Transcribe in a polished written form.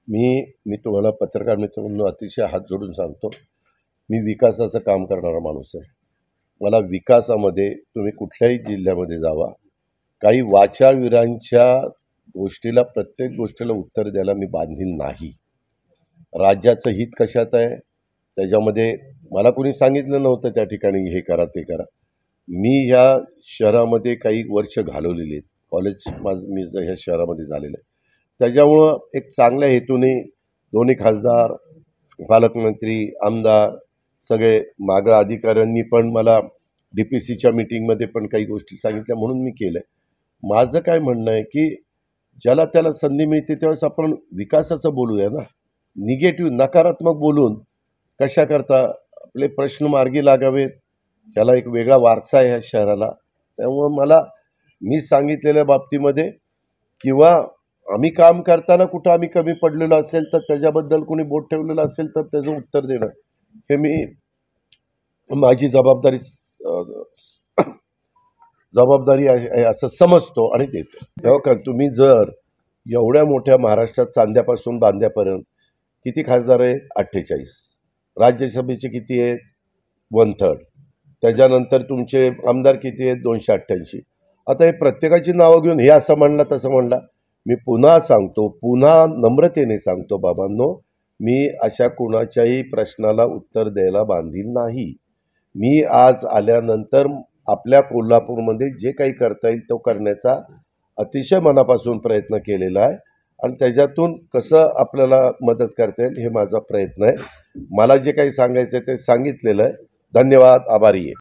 मी तुम्हाला पत्रकार मित्र म्हणून अतिशय हात जोडून सांगतो, मी विकासाचं काम करणारा माणूस आहे. मला विकासामध्ये तुम्ही कुठल्याही जिल्ह्यामध्ये जावा, काही वाचाळवीरांच्या गोष्टीला प्रत्येक गोष्टीला उत्तर द्यायला मी बांधील नाही. राज्याचं हित कशात आहे त्याच्यामध्ये मला कोणी सांगितलं नव्हतं त्या ठिकाणी हे करा ते करा. मी ह्या शहरामध्ये काही वर्ष घालवलेली आहेत. कॉलेज मी ह्या शहरामध्ये झालेलं आहे. त्याच्यामुळं एक चांगल्या हेतूने दोन्ही खासदार, पालकमंत्री, आमदार सगळे मागं अधिकाऱ्यांनी पण मला DPCच्या मीटिंगमध्ये पण काही गोष्टी सांगितल्या म्हणून मी केलं आहे. माझं काय म्हणणं आहे की ज्याला त्याला संधी मिळते त्यावेळेस आपण विकासाचं बोलूया ना. निगेटिव्ह नकारात्मक बोलून कशाकरता आपले प्रश्न मार्गी लागावेत. ह्याला एक वेगळा वारसा आहे ह्या शहराला. त्यामुळं मी सांगितलेल्या बाबतीमध्ये किंवा आम्ही काम करताना कुठं आम्ही कमी पडलेलो असेल तर त्याच्याबद्दल कोणी बोट ठेवलेलं असेल तर त्याचं उत्तर देणं हे मी माझी जबाबदारी आहे असं समजतो आणि देतो. तेव्हा का तुम्ही जर एवढ्या मोठ्या महाराष्ट्रात चांद्यापासून बांद्यापर्यंत किती खासदार आहेत? 48. राज्यसभेचे किती आहेत? 1/3. त्याच्यानंतर तुमचे आमदार किती आहेत? 288. आता हे प्रत्येकाची नावं घेऊन हे असं म्हणला तसं म्हणला. मी पुन्हा सांगतो, पुन्हा नम्रतेने सांगतो बाबांनो, मी अशा कुणाच्याही प्रश्नाला उत्तर द्यायला बांधील नाही. मी आज आल्यानंतर आपल्या कोल्हापूरमध्ये जे काही करता येईल तो करण्याचा अतिशय मनापासून प्रयत्न केलेला आहे आणि त्याच्यातून कसं आपल्याला मदत करता येईल हे माझा प्रयत्न आहे. मला जे काही सांगायचं आहे ते सांगितलेलं आहे. धन्यवाद, आभारी आहे.